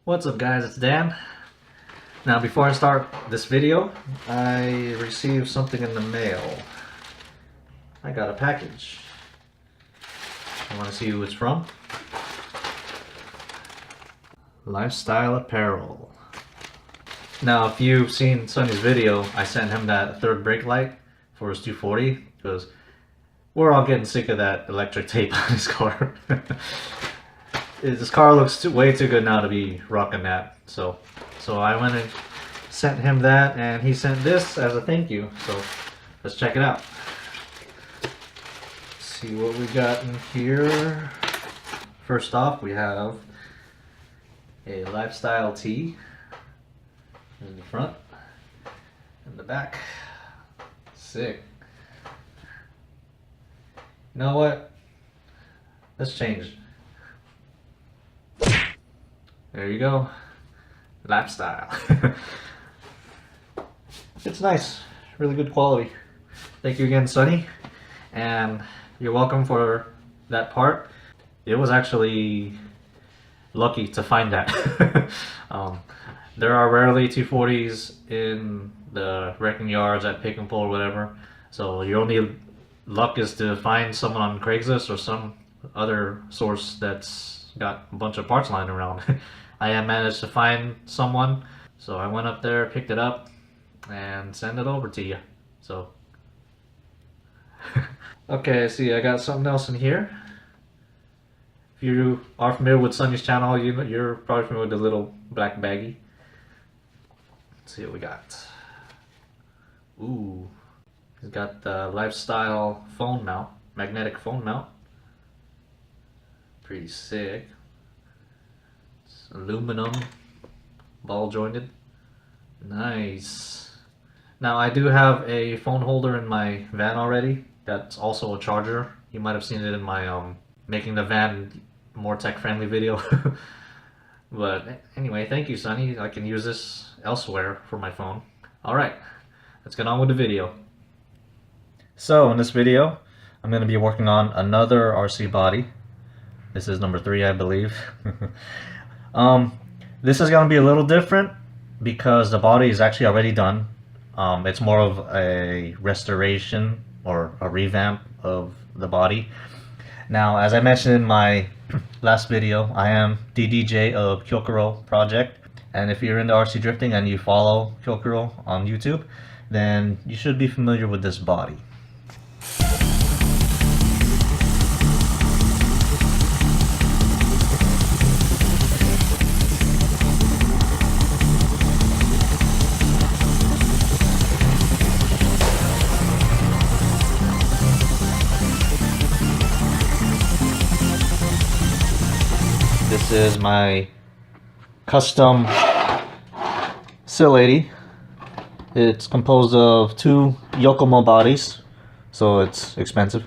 What's up guys, it's Dan. Now before I start this video, I received something in the mail. I got a package. I want to see who it's from. Lifestyle apparel. Now if you've seen Sonny's video, I sent him that third brake light for his 240 because we're all getting sick of that electric tape on his car. This car looks way too good now to be rocking that. So I went and sent him that, and he sent this as a thank you. So let's check it out. See what we got in here. First off, we have a lifestyle tee in the front and the back. Sick. You know what? Let's change. There you go. Lifestyle. It's nice. Really good quality. Thank you again, Sonny. And you're welcome for that part. It was actually lucky to find that. There are rarely 240s in the wrecking yards at pick and pull or whatever. So your only luck is to find someone on Craigslist or some other source that's got a bunch of parts lying around. I had managed to find someone, so I went up there, picked it up, and sent it over to you. So, okay, see, I got something else in here. If you are familiar with Sonny's channel, you're probably familiar with the little black baggie. Let's see what we got. Ooh, he's got the lifestyle phone mount, magnetic phone mount. Pretty sick. It's aluminum, ball jointed. Nice. Now I do have a phone holder in my van already. That's also a charger. You might have seen it in my making the van more tech friendly video. But anyway, thank you, Sonny. I can use this elsewhere for my phone. Alright, let's get on with the video. So in this video, I'm going to be working on another RC body. This is number 3, I believe. This is going to be a little different because the body is actually already done. It's more of a restoration or a revamp of the body. Now, as I mentioned in my last video, I am DDJ of Kyokuro Project. And if you're into RC drifting and you follow Kyokuro on YouTube, then you should be familiar with this body. This is my custom Sileighty. It's composed of 2 Yokomo bodies, so it's expensive.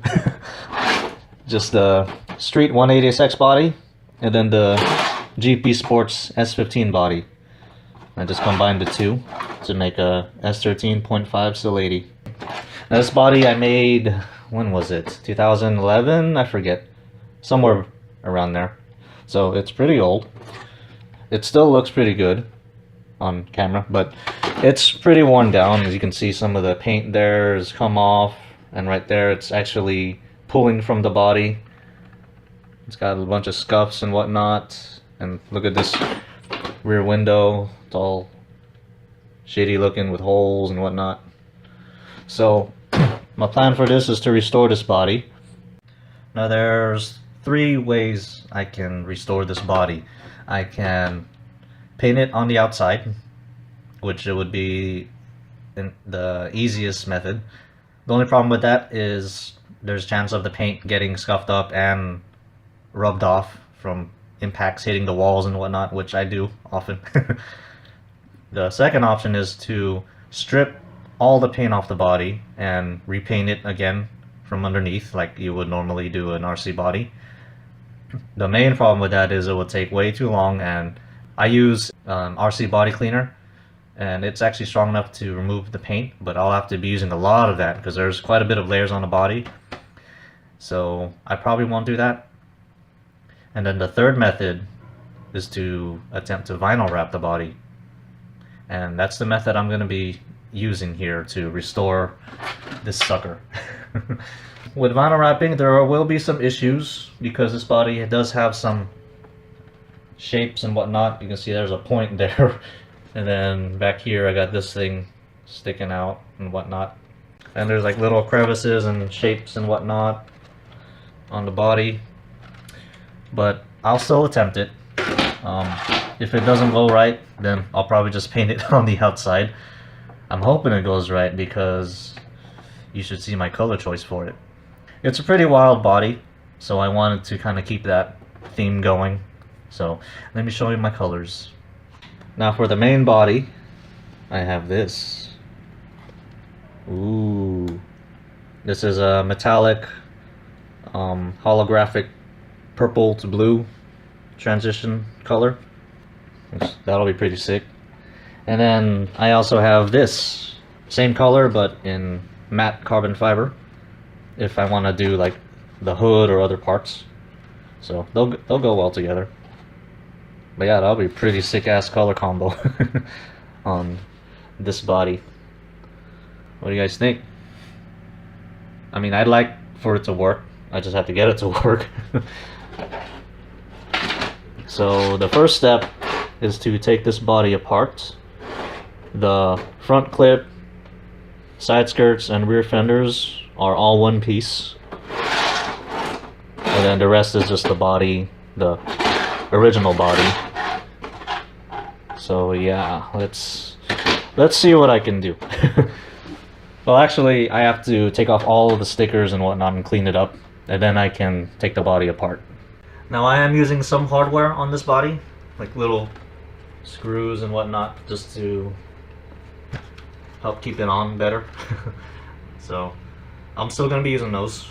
Just the Street 180SX body, and then the GP Sports S15 body. I just combined the two to make a S13.5 Sileighty. Now this body I made, when was it? 2011? I forget. Somewhere around there. So it's pretty old. It still looks pretty good on camera, but it's pretty worn down. As you can see, some of the paint there has come off, and right there it's actually pulling from the body. It's got a bunch of scuffs and whatnot. And look at this rear window. It's all shitty looking with holes and whatnot. So my plan for this is to restore this body. Now there's 3 ways I can restore this body. I can paint it on the outside, which it would be the easiest method. The only problem with that is there's a chance of the paint getting scuffed up and rubbed off from impacts hitting the walls and whatnot, which I do often. The second option is to strip all the paint off the body and repaint it again from underneath like you would normally do an RC body. The main problem with that is it will take way too long, and I use RC body cleaner, and it's actually strong enough to remove the paint, but I'll have to be using a lot of that because there's quite a bit of layers on the body, so I probably won't do that. And then the third method is to attempt to vinyl wrap the body. And that's the method I'm going to be using here to restore this sucker. With vinyl wrapping, there will be some issues because this body does have some shapes and whatnot. You can see there's a point there. And then back here I got this thing sticking out and whatnot. And there's like little crevices and shapes and whatnot on the body. But I'll still attempt it. If it doesn't go right, then I'll probably just paint it on the outside. I'm hoping it goes right because you should see my color choice for it. It's a pretty wild body, so I wanted to kind of keep that theme going. So let me show you my colors. Now for the main body, I have this. Ooh. This is a metallic holographic purple to blue transition color. That'll be pretty sick. And then I also have this same color but in matte carbon fiber if I want to do like the hood or other parts. So they'll go well together. But yeah, that'll be pretty sick ass color combo on this body. What do you guys think? I mean, I'd like for it to work. I just have to get it to work. So the first step is to take this body apart. The front clip, side skirts, and rear fenders are all one piece. And then the rest is just the body, the original body. So yeah, let's see what I can do. Well, actually, I have to take off all of the stickers and whatnot and clean it up, and then I can take the body apart. Now I am using some hardware on this body, like little screws and whatnot, just to help keep it on better. So I'm still going to be using those,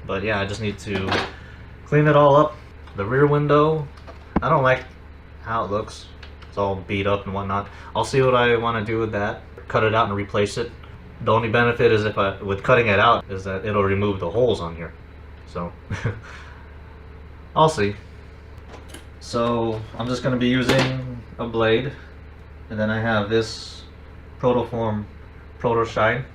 but yeah, I just need to clean it all up. The rear window, I don't like how it looks. It's all beat up and whatnot. I'll see what I want to do with that. Cut it out and replace it. The only benefit is with cutting it out is that it'll remove the holes on here. So I'll see. So I'm just going to be using a blade, and then I have this Protoform Proto Shine,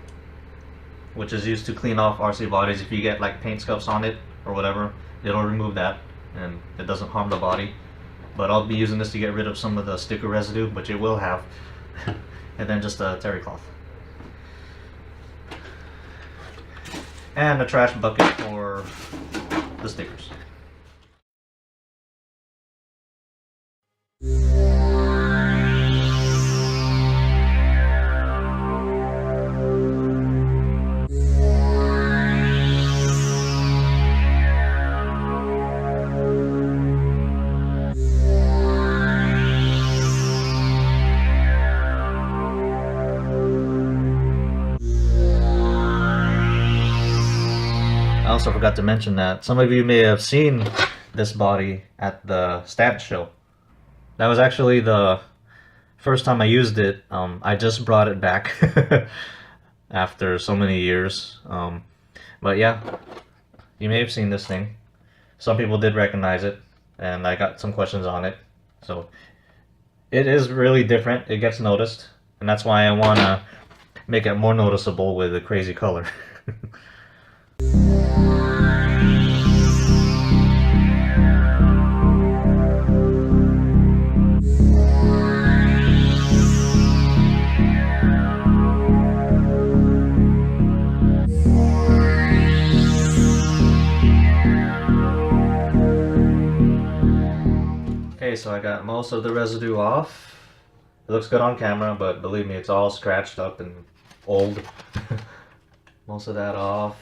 which is used to clean off RC bodies. If you get like paint scuffs on it or whatever, it'll remove that and it doesn't harm the body. But I'll be using this to get rid of some of the sticker residue, which it will have. And then just a terry cloth and a trash bucket for the stickers. I also forgot to mention that some of you may have seen this body at the stamp show. That was actually the first time I used it. I just brought it back after so many years. But yeah, you may have seen this thing. Some people did recognize it, and I got some questions on it. So it is really different. It gets noticed, and that's why I want to make it more noticeable with a crazy color. Okay, so I got most of the residue off. It looks good on camera, but believe me, it's all scratched up and old. Most of that off.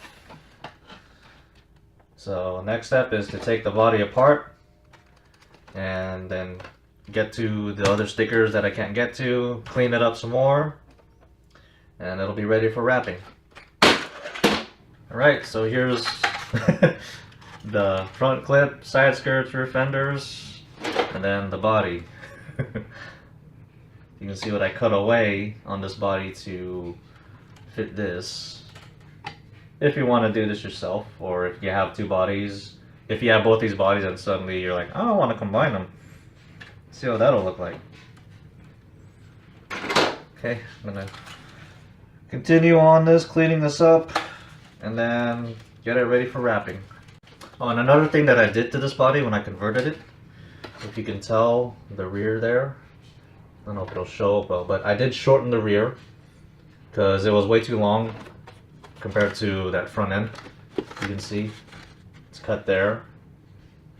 So next step is to take the body apart and then get to the other stickers that I can't get to, clean it up some more, and it'll be ready for wrapping. Alright, so here's the front clip, side skirts, rear fenders, and then the body. You can see what I cut away on this body to fit this. If you want to do this yourself, or if you have two bodies, if you have both these bodies and suddenly you're like, oh, I want to combine them, See what that'll look like. Okay, I'm gonna continue on this, cleaning this up, and then get it ready for wrapping. Oh, and another thing that I did to this body when I converted it, if you can tell the rear there, I don't know if it'll show up well, but I did shorten the rear because it was way too long compared to that front end. You can see it's cut there.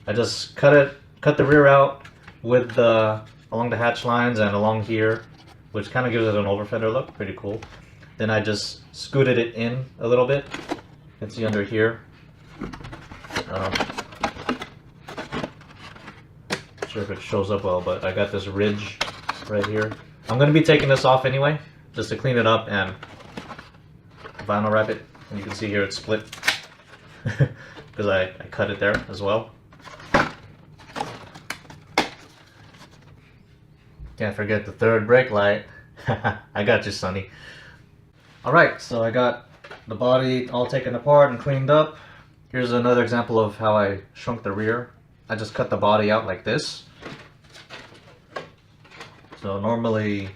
I just cut the rear out with along the hatch lines and along here, which kind of gives it an over-fender look, pretty cool. Then I just scooted it in a little bit. You can see under here. Not sure if it shows up well, but I got this ridge right here. I'm going to be taking this off anyway, just to clean it up and vinyl wrap it. And you can see here it's split because I cut it there as well. Can't forget the third brake light. I got you, Sonny. Alright, so I got the body all taken apart and cleaned up. Here's another example of how I shrunk the rear. I just cut the body out like this. So normally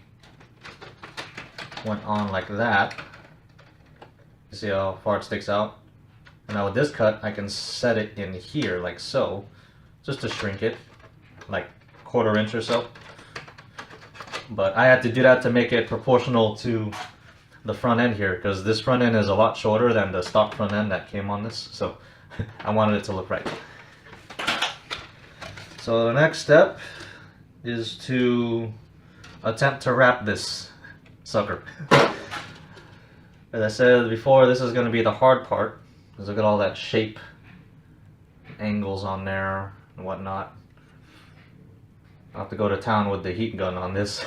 went on like that. You see how far it sticks out? And now with this cut, I can set it in here like so, just to shrink it, like 1/4 inch or so. But I had to do that to make it proportional to the front end here, because this front end is a lot shorter than the stock front end that came on this, so I wanted it to look right. So the next step is to attempt to wrap this sucker. As I said before, this is going to be the hard part, because look at all that shape, angles on there and whatnot. I'll have to go to town with the heat gun on this,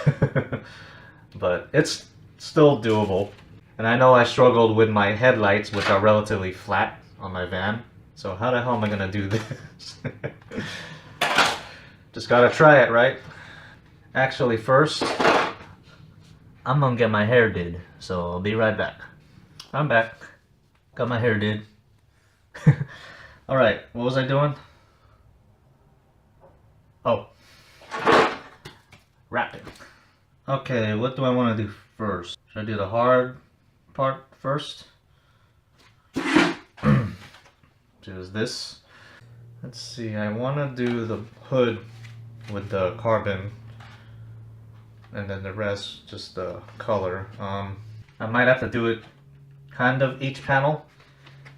but it's still doable. And I know I struggled with my headlights, which are relatively flat on my van, so how the hell am I gonna do this? Just gotta try it, right? Actually, first I'm gonna get my hair did, so I'll be right back. I'm back. Got my hair did. Alright, what was I doing? Oh, wrapping. Okay, what do I want to do first? Should I do the hard part first? Which is this. Let's see, I want to do the hood with the carbon, and then the rest just the color. I might have to do it kind of each panel.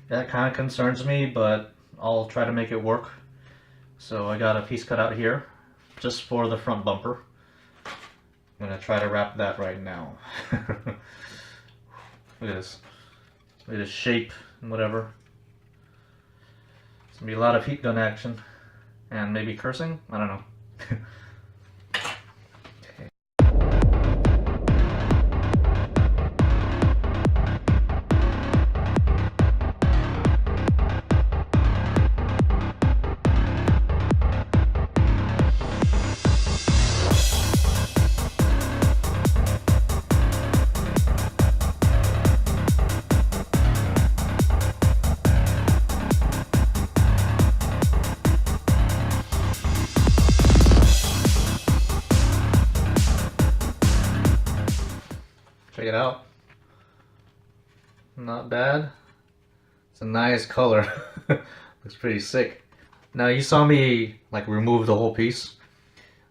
That kind of concerns me, but I'll try to make it work. So I got a piece cut out here just for the front bumper. I'm gonna try to wrap that right now. Look at this. Look at this shape and whatever. It's gonna be a lot of heat gun action and maybe cursing. I don't know. Check it out. Not bad. It's a nice color. Looks pretty sick. Now you saw me like remove the whole piece.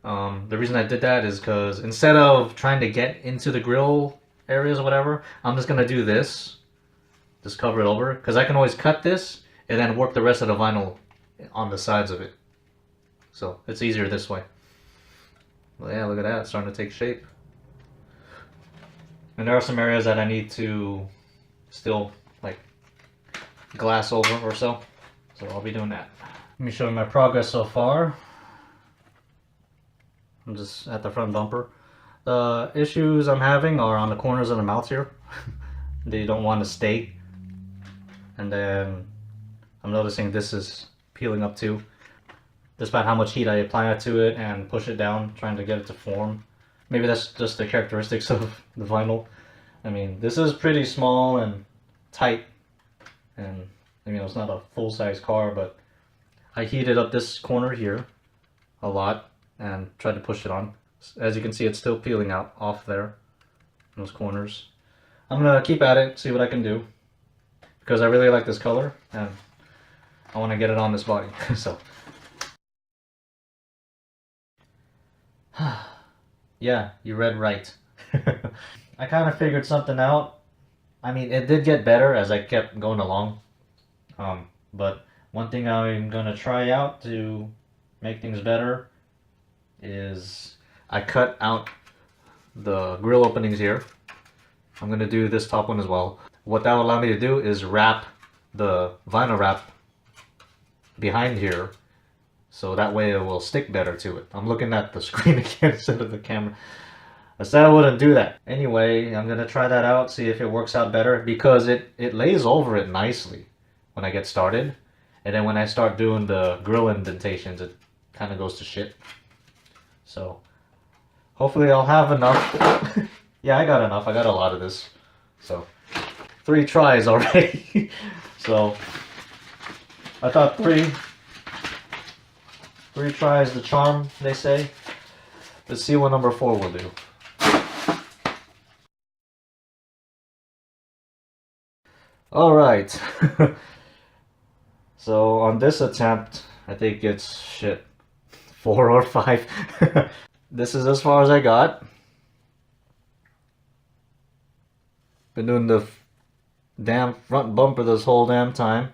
The reason I did that is because instead of trying to get into the grill areas or whatever, I'm just gonna do this. Just cover it over, because I can always cut this and then work the rest of the vinyl on the sides of it. So it's easier this way. Well, yeah, look at that, it's starting to take shape. And there are some areas that I need to still like glass over or so. So I'll be doing that. Let me show you my progress so far. I'm just at the front bumper. The issues I'm having are on the corners of the mouth here. They don't want to stay. And then I'm noticing this is peeling up too. Despite how much heat I apply to it and push it down, trying to get it to form. Maybe that's just the characteristics of the vinyl. I mean, this is pretty small and tight, and you know, it's not a full-size car, but I heated up this corner here a lot, and tried to push it on. As you can see, it's still peeling out off there in those corners. I'm gonna keep at it, see what I can do, because I really like this color and I want to get it on this body. So yeah, you read right. I kind of figured something out. I mean, it did get better as I kept going along. But one thing I'm gonna try out to make things better is I cut out the grill openings here. I'm gonna do this top one as well. What that will allow me to do is wrap the vinyl wrap behind here, so that way it will stick better to it. I'm looking at the screen again instead of the camera. I said I wouldn't do that. Anyway, I'm gonna try that out, see if it works out better, because it lays over it nicely when I get started. And then when I start doing the grill indentations, it kind of goes to shit. So hopefully I'll have enough. Yeah, I got enough. I got a lot of this. So 3 tries already. So I thought three tries the charm, they say. Let's see what number 4 will do. Alright. So on this attempt, I think it's shit, 4 or 5. This is as far as I got. Been doing the damn front bumper this whole damn time.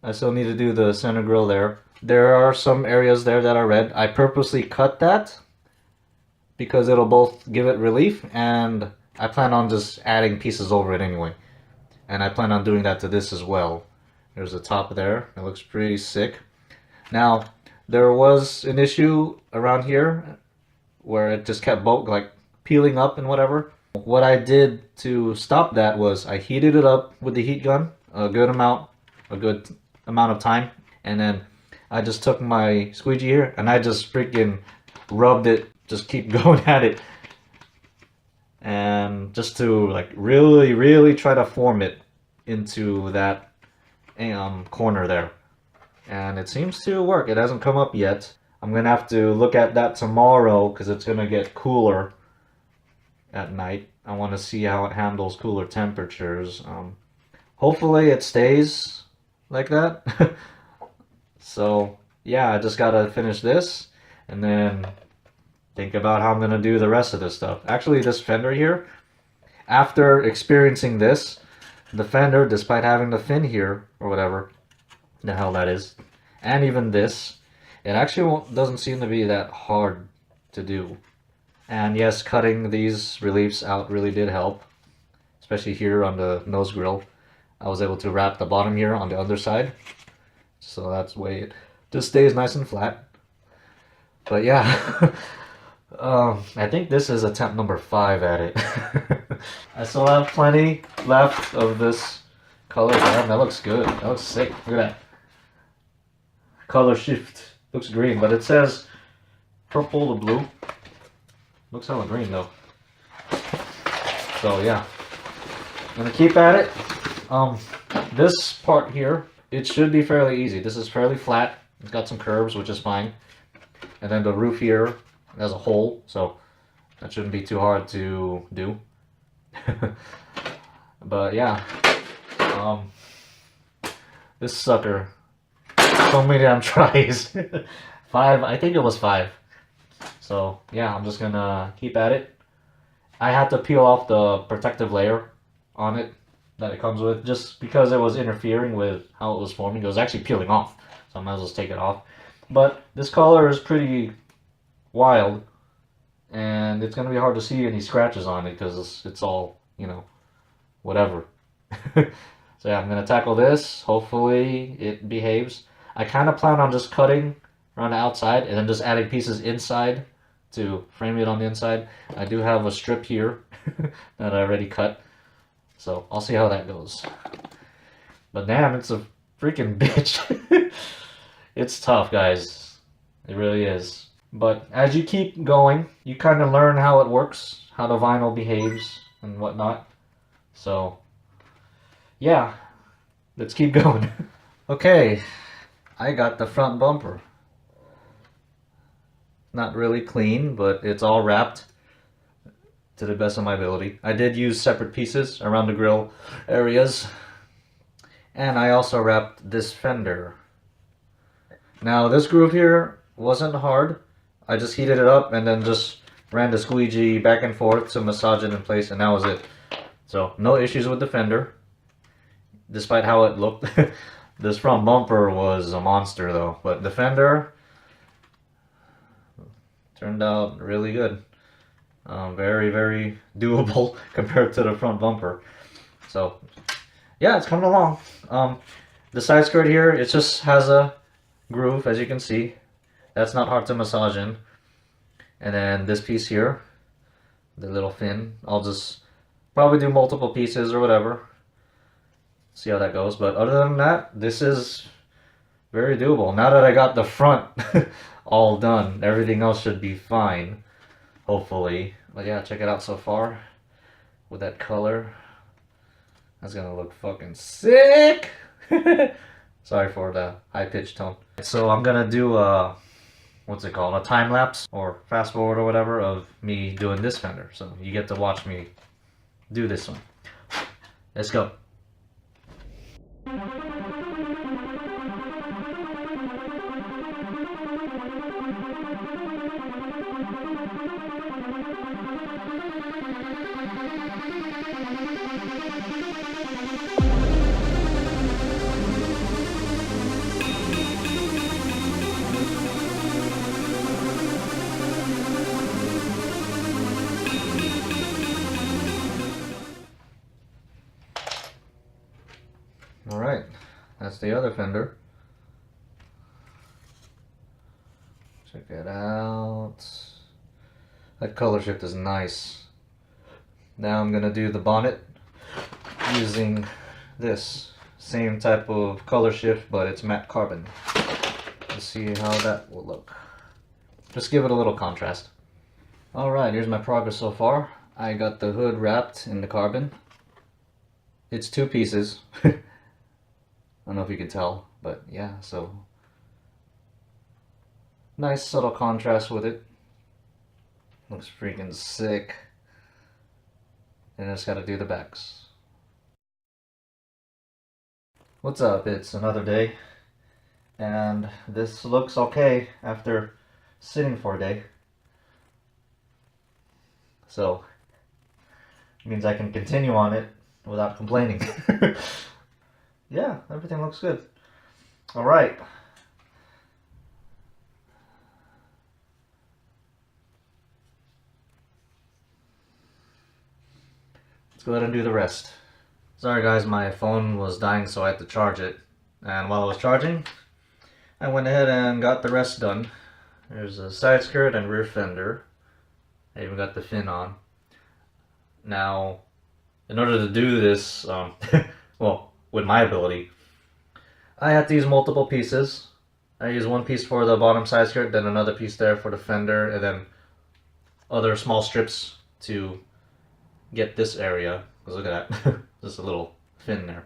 I still need to do the center grill there. There are some areas there that are red. I purposely cut that because it'll both give it relief, and I plan on just adding pieces over it anyway. And I plan on doing that to this as well. There's the top there. It looks pretty sick. Now, there was an issue around here where it just kept like peeling up and whatever. What I did to stop that was I heated it up with the heat gun a good amount of time, and then I just took my squeegee here and I just freaking rubbed it, just keep going at it, and just to like really try to form it into that corner there. And it seems to work. It hasn't come up yet. I'm gonna have to look at that tomorrow because it's gonna get cooler at night. I want to see how it handles cooler temperatures. Hopefully it stays like that. So yeah, I just gotta finish this and then think about how I'm gonna do the rest of this stuff. Actually, this fender here, after experiencing this, the fender, despite having the fin here or whatever the hell that is, and even this, it actually doesn't seem to be that hard to do. And yes, cutting these reliefs out really did help, especially here on the nose grill. I was able to wrap the bottom here on the underside, so that's the way it just stays nice and flat. But yeah, I think this is attempt number 5 at it. I still have plenty left of this color. Damn, that looks good. That looks sick. Look at that. Color shift. Looks green, but it says purple to blue. Looks hella green though. So yeah, I'm gonna keep at it. This part here, it should be fairly easy. This is fairly flat. It's got some curves, which is fine. And then the roof here has a hole, so that shouldn't be too hard to do. But yeah, this sucker, so many damn tries. 5, I think it was 5. So yeah, I'm just gonna keep at it. I had to peel off the protective layer on it that it comes with, just because it was interfering with how it was forming. It was actually peeling off, so I might as well just take it off. But this color is pretty wild, and it's gonna be hard to see any scratches on it because it's all, you know, whatever. So yeah, I'm gonna tackle this. Hopefully it behaves. I kind of plan on just cutting around the outside and then just adding pieces inside to frame it on the inside. I do have a strip here that I already cut, so I'll see how that goes. But damn, it's a freaking bitch. It's tough, guys. It really is. But as you keep going, you kind of learn how it works, how the vinyl behaves and whatnot. So yeah, let's keep going. Okay, I got the front bumper. Not really clean, but it's all wrapped to the best of my ability. I did use separate pieces around the grill areas. And I also wrapped this fender. Now this groove here wasn't hard. I just heated it up and then just ran the squeegee back and forth to massage it in place, and that was it. So no issues with the fender, despite how it looked. This front bumper was a monster though, but the fender turned out really good. Very, very doable compared to the front bumper. So yeah, it's coming along. The side skirt here, it just has a groove, as you can see. That's not hard to massage in. And then this piece here, the little fin, I'll just probably do multiple pieces or whatever. See how that goes. But other than that, this is very doable. Now that I got the front all done, everything else should be fine, hopefully. But yeah, check it out so far with that color. That's gonna look fucking sick. Sorry for the high-pitched tone. So I'm gonna do a, what's it called, a time lapse or fast forward or whatever of me doing this fender. So you get to watch me do this one. Let's go. Alright, that's the other fender. Check it out. That color shift is nice. Now I'm gonna do the bonnet using this same type of color shift, but it's matte carbon. Let's see how that will look. Just give it a little contrast. Alright, here's my progress so far. I got the hood wrapped in the carbon. It's two pieces. I don't know if you can tell, but yeah, so nice subtle contrast with it. Looks freaking sick. And I just gotta do the backs. What's up? It's another day, and this looks okay after sitting for a day. So it means I can continue on it without complaining. Yeah, everything looks good. Alright. Let's go ahead and do the rest. Sorry guys, my phone was dying, so I had to charge it. And while I was charging, I went ahead and got the rest done. There's a side skirt and rear fender. I even got the fin on. Now, in order to do this, well, with my ability, I had to use multiple pieces. I used one piece for the bottom side skirt, then another piece there for the fender, and then other small strips to get this area. Because look at that, just a little fin there.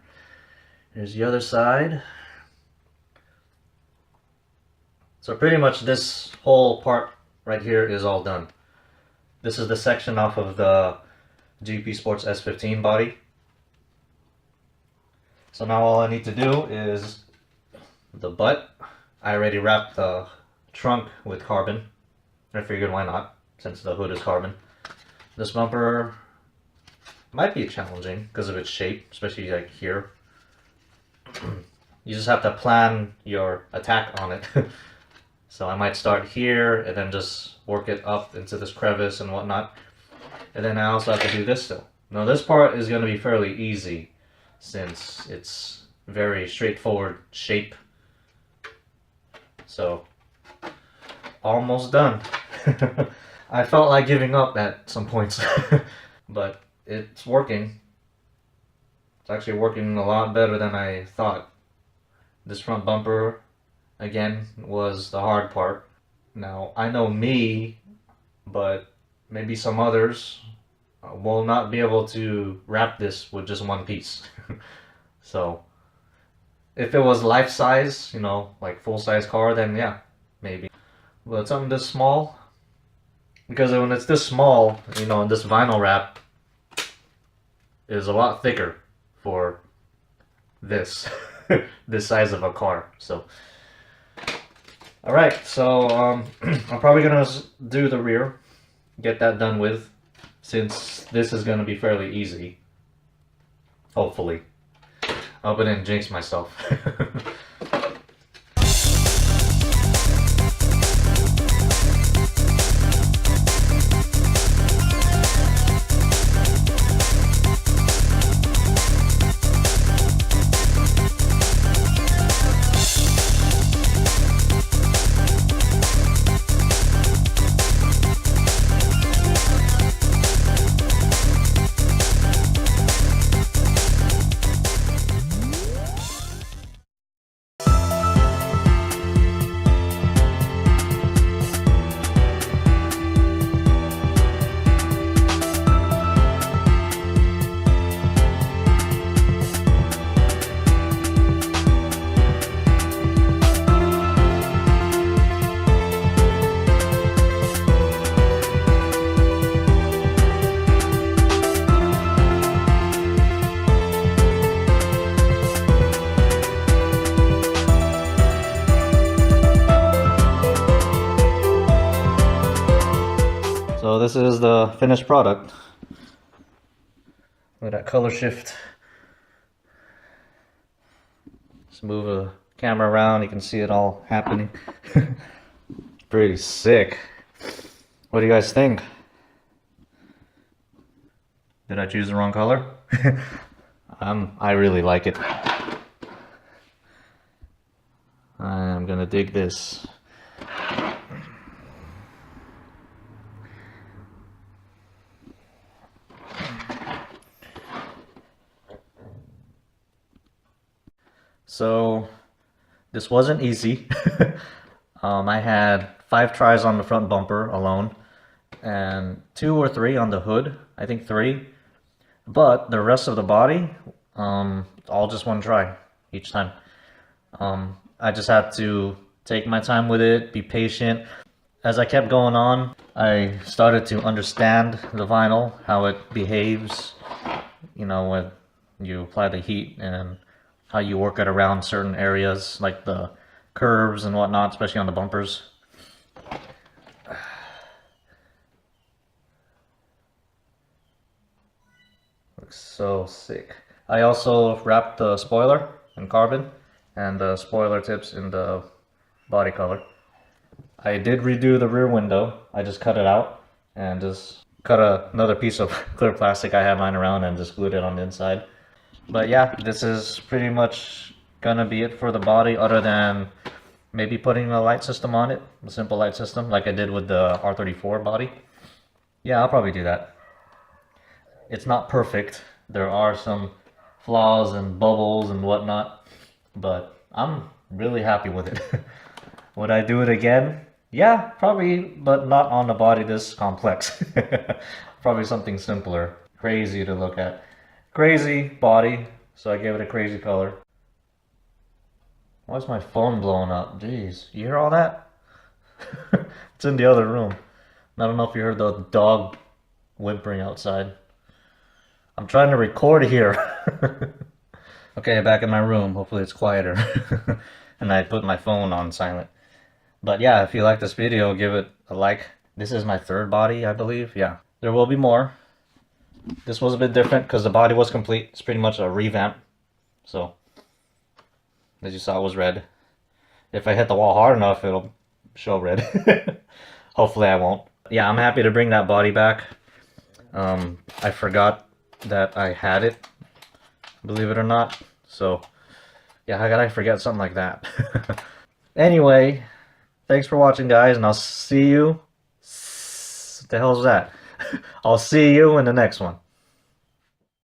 Here's the other side. So pretty much this whole part right here is all done. This is the section off of the GP Sports S15 body. So now all I need to do is the butt. I already wrapped the trunk with carbon. I figured why not, since the hood is carbon. This bumper might be challenging because of its shape, especially like here. You just have to plan your attack on it. So I might start here and then just work it up into this crevice and whatnot. And then I also have to do this still. Now this part is going to be fairly easy since it's very straightforward shape. So almost done. I felt like giving up at some points, but it's working. It's actually working a lot better than I thought. This front bumper, again, was the hard part. Now, I know me, but maybe some others will not be able to wrap this with just one piece. So, if it was life size, you know, like full size car, then yeah, maybe. But something this small, because when it's this small, you know, this vinyl wrap is a lot thicker for this this size of a car. So all right, so I'm probably gonna do the rear, get that done with, since this is gonna be fairly easy, hopefully. I hope I didn't jinx myself. So this is the finished product. Look at that color shift. Just move the camera around, you can see it all happening. Pretty sick. What do you guys think? Did I choose the wrong color? I really like it. I'm gonna dig this. So this wasn't easy. I had 5 tries on the front bumper alone and 2 or 3 on the hood. I think 3. But the rest of the body, all just one try each time. I just had to take my time with it, be patient. As I kept going on, I started to understand the vinyl, how it behaves, you know, when you apply the heat and how you work it around certain areas like the curves and whatnot, especially on the bumpers. Looks so sick. I also wrapped the spoiler in carbon and the spoiler tips in the body color. I did redo the rear window. I just cut it out and just cut another piece of clear plastic I had lying around and just glued it on the inside. But yeah, this is pretty much gonna be it for the body, other than maybe putting a light system on it, a simple light system like I did with the R34 body. Yeah, I'll probably do that. It's not perfect. There are some flaws and bubbles and whatnot, but I'm really happy with it. Would I do it again? Yeah, probably, but not on a body this complex. Probably something simpler. Crazy to look at. Crazy body, so I gave it a crazy color. Why is my phone blowing up? Jeez, you hear all that? It's in the other room. I don't know if you heard the dog whimpering outside. I'm trying to record here. Okay, back in my room. Hopefully it's quieter. And I put my phone on silent. But yeah, if you like this video, give it a like. This is my 3rd body, I believe. Yeah, there will be more. This was a bit different because the body was complete. It's pretty much a revamp. So, as you saw, it was red. If I hit the wall hard enough, it'll show red. Hopefully I won't. Yeah, I'm happy to bring that body back. I forgot that I had it, believe it or not. So, yeah, how could I forget something like that? Anyway, thanks for watching, guys, and I'll see you... What the hell is that? I'll see you in the next one.